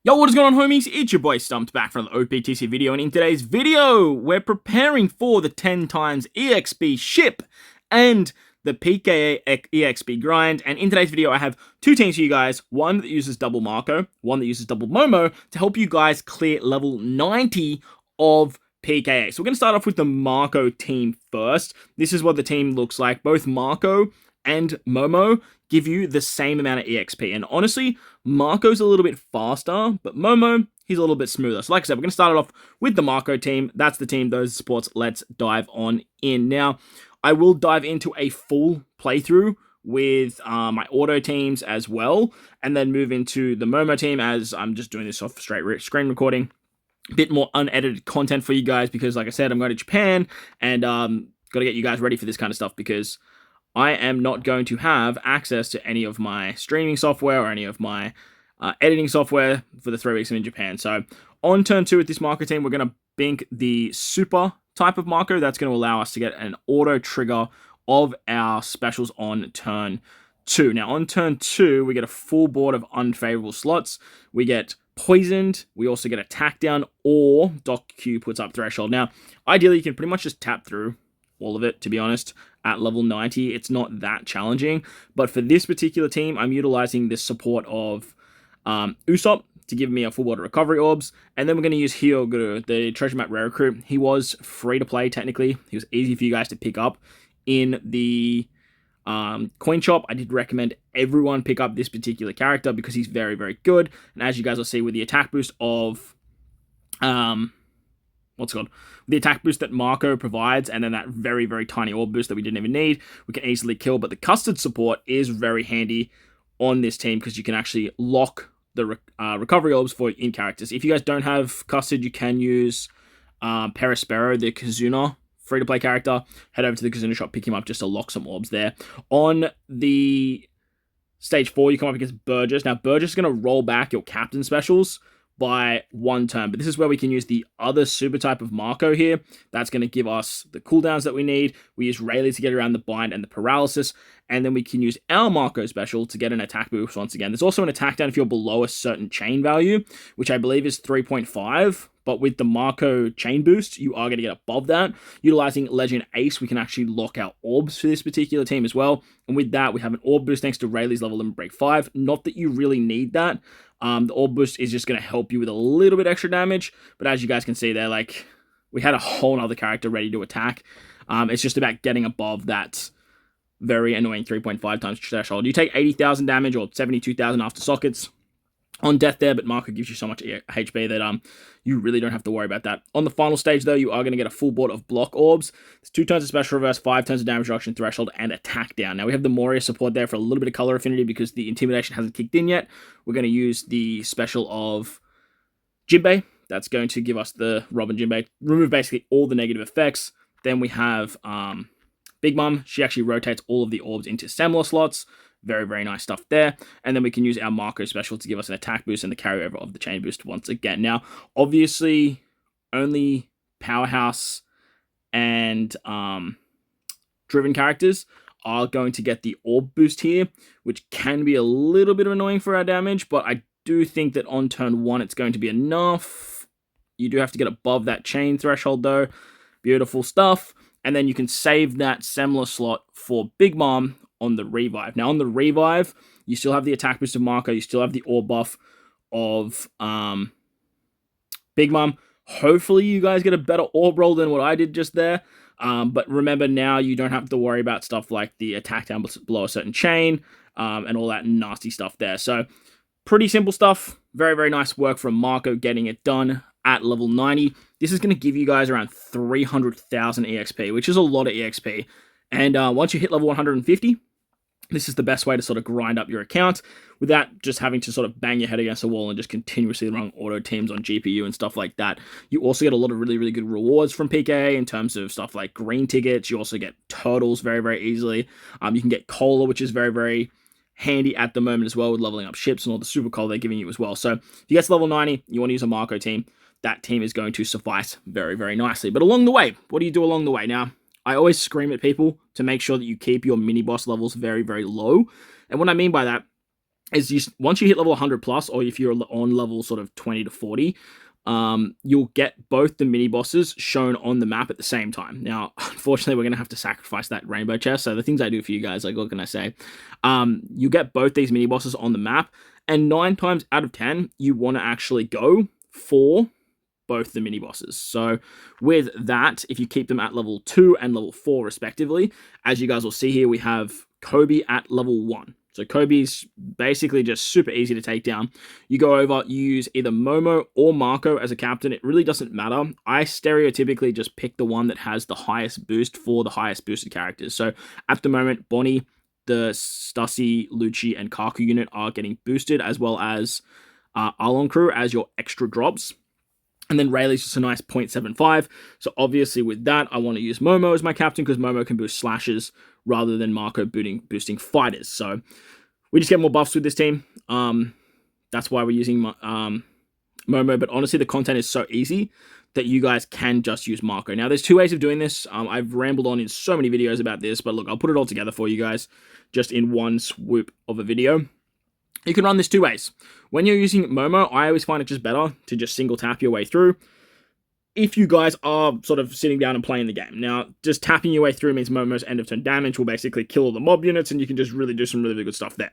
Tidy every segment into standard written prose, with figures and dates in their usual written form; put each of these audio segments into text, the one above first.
Yo, what is going on, homies? It's your boy Stumped back from the OPTC video, and in today's video, we're preparing for the 10x EXP ship and the PKA EXP grind. And in today's video, I have two teams for you guys, one that uses double Marco, one that uses double Momo, to help you guys clear level 90 of PKA. So we're going to start off with the Marco team first. This is what the team looks like. Both Marco and Momo give you the same amount of EXP. And honestly, Marco's a little bit faster, but Momo, he's a little bit smoother. So like I said, we're going to start it off with the Marco team. That's the team, those supports. Let's dive on in. Now, I will dive into a full playthrough with my auto teams as well, and then move into the Momo team as I'm just doing this off straight screen recording. A bit more unedited content for you guys because, like I said, I'm going to Japan and got to get you guys ready for this kind of stuff because I am not going to have access to any of my streaming software or any of my editing software for the 3 weeks I'm in Japan. So on turn 2 with this Marco team, we're going to bink the super type of Marco. That's going to allow us to get an auto trigger of our specials on turn 2. Now on turn 2, we get a full board of unfavorable slots. We get poisoned. We also get attack down, or Doc Q puts up threshold. Now, ideally, you can pretty much just tap through all of it, to be honest. At level 90, it's not that challenging. But for this particular team, I'm utilizing the support of Usopp to give me a full board of recovery orbs. And then we're going to use Hyoguru, the treasure map rare recruit. He was free to play, technically. He was easy for you guys to pick up in the coin shop. I did recommend everyone pick up this particular character because he's very, very good. And as you guys will see with the attack boost of the attack boost that Marco provides, and then that very, very tiny orb boost that we didn't even need, we can easily kill. But the custard support is very handy on this team because you can actually lock the recovery orbs for in characters. If you guys don't have custard, you can use Perispero, the Kazuna free-to-play character. Head over to the Kazuna shop, pick him up just to lock some orbs there. On the stage 4, you come up against Burgess. Now, Burgess is going to roll back your captain specials by 1 turn, but this is where we can use the other super type of Marco here. That's going to give us the cooldowns that we need. We use Rayleigh to get around the bind and the paralysis, and then we can use our Marco special to get an attack boost once again. There's also an attack down if you're below a certain chain value, which I believe is 3.5, but with the Marco chain boost, you are going to get above that. Utilizing Legend Ace, we can actually lock out orbs for this particular team as well, and with that, we have an orb boost thanks to Rayleigh's level limit break 5. Not that you really need that. The orb boost is just going to help you with a little bit extra damage, but as you guys can see there, like, we had a whole other character ready to attack. It's just about getting above that very annoying 3.5 times threshold. You take 80,000 damage or 72,000 after sockets on death there, but Marco gives you so much HP that you really don't have to worry about that. On the final stage, though, you are going to get a full board of block orbs. There's 2 turns of special reverse, 5 turns of damage reduction, threshold, and attack down. Now, we have the Moria support there for a little bit of color affinity because the intimidation hasn't kicked in yet. We're going to use the special of Jinbei. That's going to give us the Robin Jinbei, remove basically all the negative effects. Then we have Big Mom. She actually rotates all of the orbs into similar slots. Very, very nice stuff there. And then we can use our Marco special to give us an attack boost and the carryover of the chain boost once again. Now, obviously, only Powerhouse and Driven characters are going to get the orb boost here, which can be a little bit annoying for our damage, but I do think that on turn 1, it's going to be enough. You do have to get above that chain threshold, though. Beautiful stuff. And then you can save that similar slot for Big Mom on the revive. Now, on the revive, you still have the attack boost of Marco. You still have the orb buff of Big Mom. Hopefully, you guys get a better orb roll than what I did just there. But remember, now you don't have to worry about stuff like the attack down below a certain chain and all that nasty stuff there. So, pretty simple stuff. Very, very nice work from Marco getting it done at level 90. This is going to give you guys around 300,000 EXP, which is a lot of EXP. And once you hit level 150, this is the best way to sort of grind up your account without just having to sort of bang your head against a wall and just continuously run auto teams on GPU and stuff like that. You also get a lot of really, really good rewards from PKA in terms of stuff like green tickets. You also get turtles very, very easily. You can get cola, which is very, very handy at the moment as well with leveling up ships and all the super cola they're giving you as well. So if you get to level 90, you want to use a Marco team, that team is going to suffice very, very nicely. But along the way, what do you do along the way? Now, I always scream at people to make sure that you keep your mini-boss levels very, very low. And what I mean by that is once you hit level 100 plus, or if you're on level sort of 20 to 40, you'll get both the mini bosses shown on the map at the same time. Now, unfortunately, we're going to have to sacrifice that rainbow chest. So the things I do for you guys, like, what can I say? You get both these mini bosses on the map, and 9 times out of 10, you want to actually go for both the mini bosses. So with that, if you keep them at level 2 and level 4 respectively, as you guys will see here, we have Krooby at level 1. So Kobe's basically just super easy to take down. You go over, you use either Momo or Marco as a captain. It really doesn't matter. I stereotypically just pick the one that has the highest boost for the highest boosted characters. So at the moment, Bonnie, the Stussy, Lucci, and Kaku unit are getting boosted, as well as Arlon Crew as your extra drops. And then Rayleigh's just a nice 0.75. So obviously with that, I want to use Momo as my captain because Momo can boost slashes rather than Marco boosting fighters. So we just get more buffs with this team. That's why we're using Momo. But honestly, the content is so easy that you guys can just use Marco. Now, there's 2 ways of doing this. I've rambled on in so many videos about this, but look, I'll put it all together for you guys just in one swoop of a video. You can run this 2 ways. When you're using Momo, I always find it just better to just single tap your way through if you guys are sort of sitting down and playing the game. Now, just tapping your way through means Momo's end of turn damage will basically kill all the mob units, and you can just really do some really good stuff there,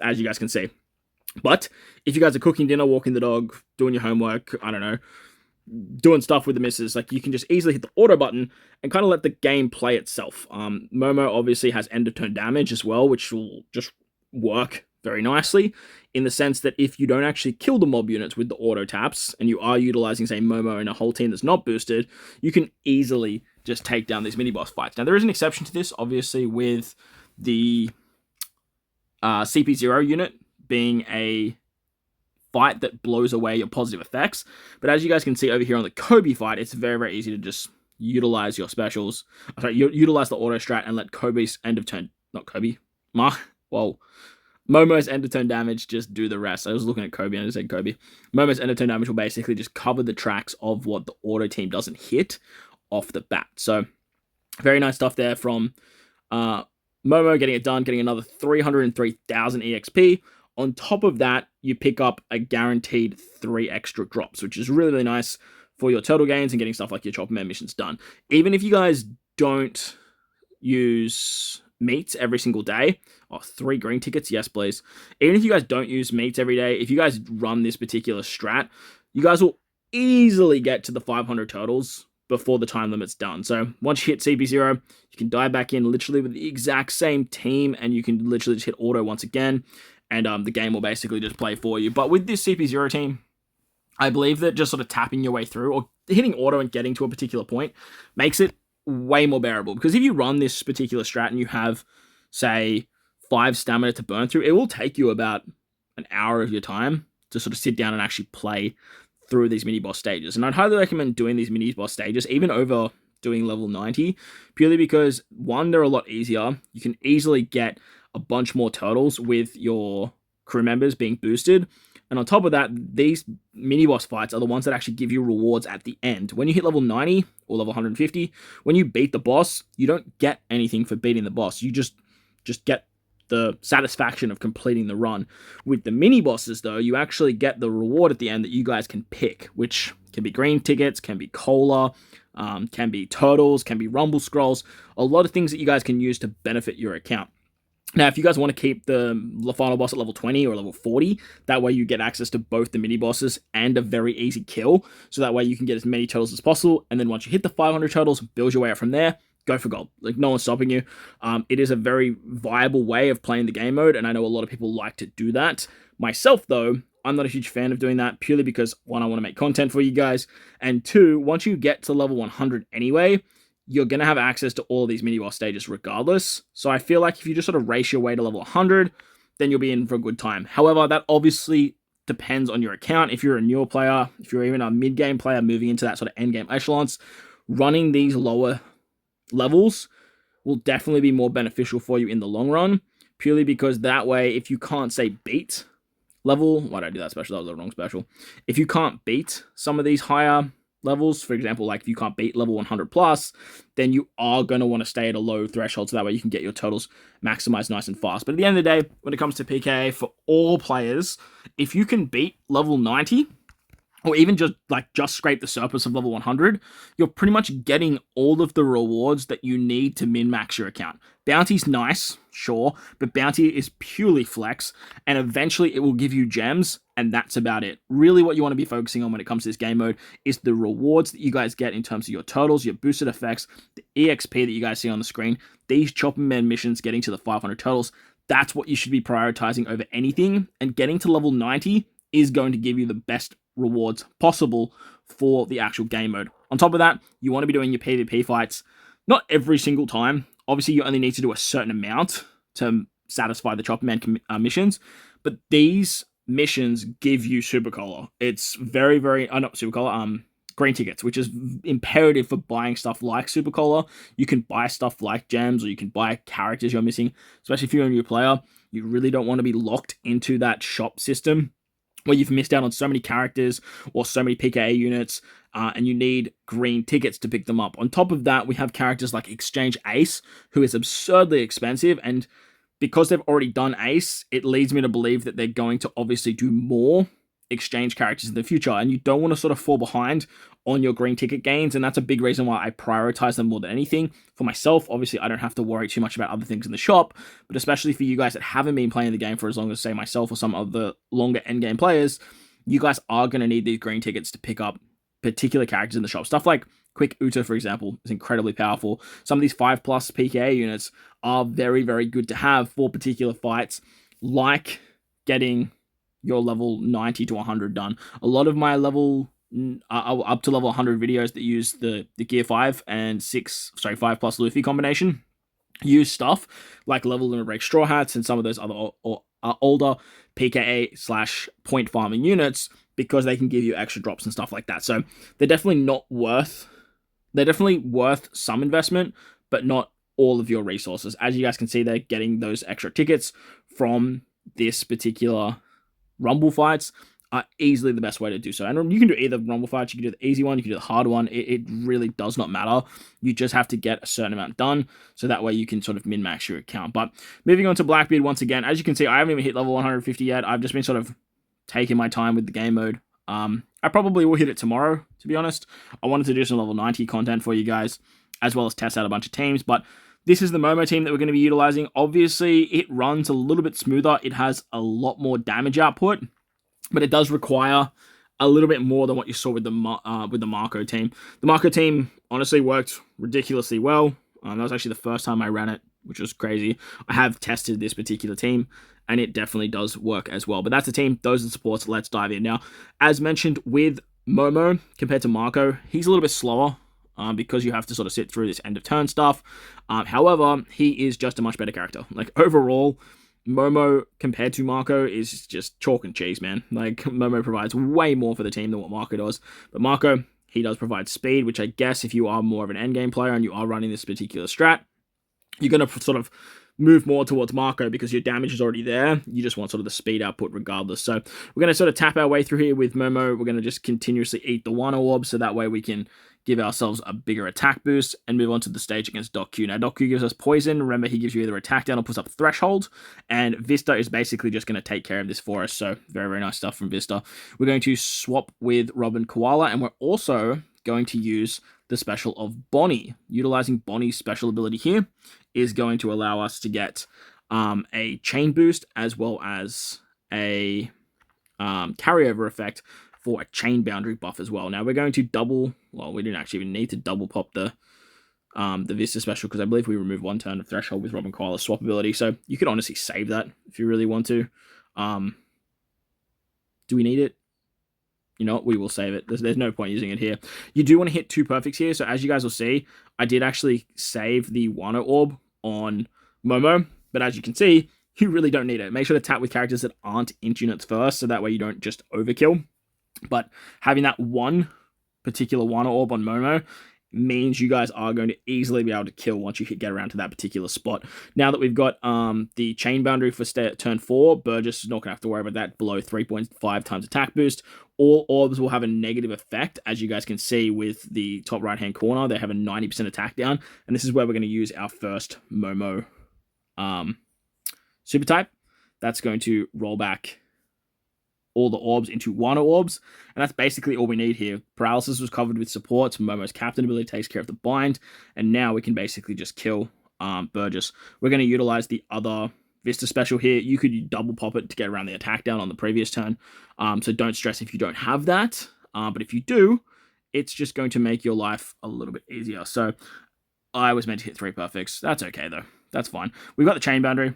as you guys can see. But if you guys are cooking dinner, walking the dog, doing your homework, I don't know, doing stuff with the missus, like, you can just easily hit the auto button and kind of let the game play itself. Momo obviously has end of turn damage as well, which will just work very nicely, in the sense that if you don't actually kill the mob units with the auto taps, and you are utilizing, say, Momo and a whole team that's not boosted, you can easily just take down these mini-boss fights. Now, there is an exception to this, obviously, with the CP0 unit being a fight that blows away your positive effects. But as you guys can see over here on the Kobe fight, it's very easy to just utilize your specials. Utilize the auto strat and let Kobe's end of turn, not Kobe, Momo's end of turn damage just do the rest. I was looking at Kobe and I just said Kobe. Momo's end of turn damage will basically just cover the tracks of what the auto team doesn't hit off the bat. So very nice stuff there from Momo getting it done, getting another 303,000 EXP. On top of that, you pick up a guaranteed 3 extra drops, which is really nice for your turtle gains and getting stuff like your Chopper Man missions done. Even if you guys don't use meats every single day, 3 green tickets, yes please. Even if you guys don't use meats every day, if you guys run this particular strat, you guys will easily get to the 500 turtles before the time limit's done. So once you hit CP0, you can dive back in literally with the exact same team, and you can literally just hit auto once again, and the game will basically just play for you. But with this CP0 team, I believe that just sort of tapping your way through or hitting auto and getting to a particular point makes it way more bearable. Because if you run this particular strat and you have, say, 5 stamina to burn through, it will take you about an hour of your time to sort of sit down and actually play through these mini-boss stages. And I'd highly recommend doing these mini-boss stages, even over doing level 90, purely because, 1, they're a lot easier. You can easily get a bunch more turtles with your crew members being boosted. And on top of that, these mini-boss fights are the ones that actually give you rewards at the end. When you hit level 90 or level 150, when you beat the boss, you don't get anything for beating the boss. You just get the satisfaction of completing the run. With the mini-bosses, though, you actually get the reward at the end that you guys can pick, which can be green tickets, can be cola, can be turtles, can be rumble scrolls, a lot of things that you guys can use to benefit your account. Now, if you guys want to keep the final boss at level 20 or level 40, that way you get access to both the mini-bosses and a very easy kill, so that way you can get as many turtles as possible, and then once you hit the 500 turtles, build your way up from there, go for gold. Like, no one's stopping you. It is a very viable way of playing the game mode, and I know a lot of people like to do that. Myself, though, I'm not a huge fan of doing that, purely because, 1, I want to make content for you guys, and 2, once you get to level 100 anyway, you're going to have access to all of these mini-boss stages regardless. So I feel like if you just sort of race your way to level 100, then you'll be in for a good time. However, that obviously depends on your account. If you're a newer player, if you're even a mid-game player moving into that sort of end-game echelons, running these lower levels will definitely be more beneficial for you in the long run, purely because that way, if you can't, say, beat level... Why did I do that special? That was the wrong special. If you can't beat some of these higher levels. For example, like if you can't beat level 100 plus, then you are going to want to stay at a low threshold so that way you can get your totals maximized nice and fast. But at the end of the day, when it comes to PKA for all players, if you can beat level 90, or even just scrape the surface of level 100, you're pretty much getting all of the rewards that you need to min-max your account. Bounty's nice, sure, but Bounty is purely flex, and eventually it will give you gems, and that's about it. Really what you want to be focusing on when it comes to this game mode is the rewards that you guys get in terms of your totals, your boosted effects, the EXP that you guys see on the screen, these Chopping Man missions getting to the 500 totals. That's what you should be prioritizing over anything, and getting to level 90 is going to give you the best rewards possible for the actual game mode. On top of that, you want to be doing your PvP fights, not every single time. Obviously, you only need to do a certain amount to satisfy the Chopper Man missions, but these missions give you Super Cola. It's very, very, not Super Cola, green tickets, which is imperative for buying stuff like Super Cola. You can buy stuff like gems, or you can buy characters you're missing, especially if you're a new player. You really don't want to be locked into that shop system where you've missed out on so many characters or so many PKA units, and you need green tickets to pick them up. On top of that, we have characters like Exchange Ace, who is absurdly expensive, and because they've already done Ace, it leads me to believe that they're going to obviously do more exchange characters in the future, and you don't want to sort of fall behind on your green ticket gains, and that's a big reason why I prioritize them more than anything. For myself, obviously, I don't have to worry too much about other things in the shop, but especially for you guys that haven't been playing the game for as long as, say, myself or some of the longer endgame players, you guys are going to need these green tickets to pick up particular characters in the shop. Stuff like Quick Uta, for example, is incredibly powerful. Some of these 5+ PKA units are very, very good to have for particular fights, like getting your level 90 to 100 done. A lot of my level up to level 100 videos that use the Gear 5 and 5+ Luffy combination use stuff like level limit break straw hats and some of those other older PKA / point farming units, because they can give you extra drops and stuff like that. So they're definitely worth some investment, but not all of your resources. As you guys can see, they're getting those extra tickets from this particular Rumble fights are easily the best way to do so. And you can do either Rumble fights, you can do the easy one, you can do the hard one. It really does not matter. You just have to get a certain amount done, so that way you can sort of min-max your account. But moving on to Blackbeard once again, as you can see, I haven't even hit level 150 yet. I've just been sort of taking my time with the game mode. I probably will hit it tomorrow, to be honest. I wanted to do some level 90 content for you guys, as well as test out a bunch of teams, but this is the Momo team that we're going to be utilizing. Obviously, it runs a little bit smoother. It has a lot more damage output, but it does require a little bit more than what you saw with the Marco team. The Marco team honestly worked ridiculously well. That was actually the first time I ran it, which was crazy. I have tested this particular team, and it definitely does work as well. But that's the team. Those are the supports. Let's dive in. Now, as mentioned with Momo, compared to Marco, he's a little bit slower, because you have to sort of sit through this end of turn stuff. However, he is just a much better character. Like, overall, Momo compared to Marco is just chalk and cheese, man. Like, Momo provides way more for the team than what Marco does. But Marco, he does provide speed, which I guess if you are more of an endgame player and you are running this particular strat, you're going to sort of move more towards Marco because your damage is already there. You just want sort of the speed output regardless. So we're going to sort of tap our way through here with Momo. We're going to just continuously eat the Wano Orb, so that way we can give ourselves a bigger attack boost and move on to the stage against Doc Q. Now, Doc Q gives us poison. Remember, he gives you either attack down or puts up threshold, and Vista is basically just going to take care of this for us. So very, very nice stuff from Vista. We're going to swap with Robin Koala, and we're also going to use the special of Bonnie. Utilizing Bonnie's special ability here is going to allow us to get a chain boost as well as a carryover effect for a chain boundary buff as well. Now we're going to double, well, we didn't actually even need to double pop the Vista special, because I believe we remove one turn of threshold with Robin Koala's swap ability, so you could honestly save that if you really want to. Do we need it? You know what, we will save it. There's no point using it here. You do want to hit 2 perfects here, so as you guys will see, I did actually save the Wano Orb on Momo, but as you can see, you really don't need it. Make sure to tap with characters that aren't int units first, so that way you don't just overkill. But having that one particular Wano Orb on Momo means you guys are going to easily be able to kill once you get around to that particular spot. Now that we've got the chain boundary for turn 4, Burgess is not going to have to worry about that below 3.5 times attack boost. All orbs will have a negative effect, as you guys can see with the top right-hand corner. They have a 90% attack down, and this is where we're going to use our first Momo super type. That's going to roll back all the orbs into Wano orbs, and that's basically all we need here. Paralysis was covered with supports. Momo's captain ability takes care of the bind, and now we can basically just kill Burgess. We're going to utilize the other Vista special here. You could double pop it to get around the attack down on the previous turn, so don't stress if you don't have that, but if you do, it's just going to make your life a little bit easier. So I was meant to hit 3 perfects. That's okay, though. That's fine. We've got the chain boundary.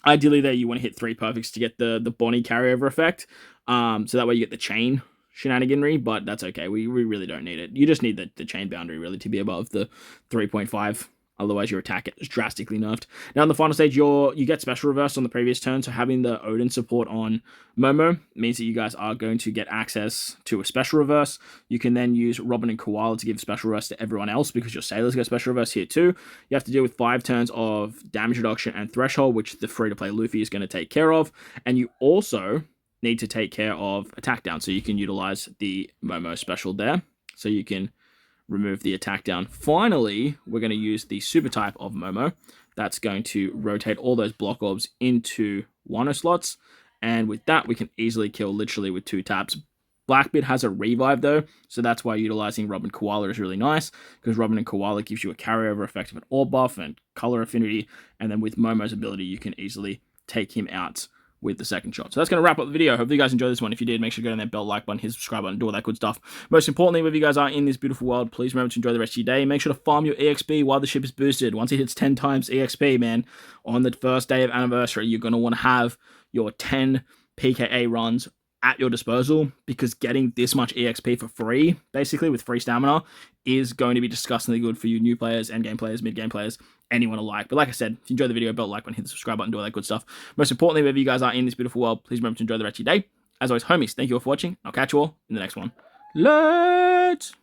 Ideally, there you want to hit 3 perfects to get the Bonnie carryover effect. So that way you get the chain shenaniganry, but that's okay. We really don't need it. You just need the chain boundary, really, to be above the 3.5. Otherwise, your attack is drastically nerfed. Now, in the final stage, you get special reverse on the previous turn, so having the Odin support on Momo means that you guys are going to get access to a special reverse. You can then use Robin and Koala to give special reverse to everyone else, because your Sailors get special reverse here too. You have to deal with 5 turns of damage reduction and threshold, which the free-to-play Luffy is going to take care of. And you also need to take care of attack down, so you can utilize the Momo special there. So you can remove the attack down. Finally, we're going to use the super type of Momo. That's going to rotate all those block orbs into Wano slots. And with that, we can easily kill literally with 2 taps. Blackbeard has a revive though, so that's why utilizing Robin Koala is really nice, because Robin and Koala gives you a carryover effect of an orb buff and color affinity. And then with Momo's ability, you can easily take him out with the second shot. So that's going to wrap up the video. Hopefully you guys enjoyed this one. If you did, make sure to go down that bell, like button, hit the subscribe button, do all that good stuff. Most importantly, wherever you guys are in this beautiful world, please remember to enjoy the rest of your day. Make sure to farm your EXP while the ship is boosted. Once it hits 10 times EXP, man, on the first day of anniversary, you're going to want to have your 10 PKA runs at your disposal, because getting this much EXP for free, basically with free stamina, is going to be disgustingly good for you new players, endgame players, mid-game players, anyone alike. But like I said, if you enjoyed the video, bell, like button, hit the subscribe button, do all that good stuff. Most importantly, wherever you guys are in this beautiful world, please remember to enjoy the rest of your day. As always, homies, thank you all for watching. I'll catch you all in the next one. Let's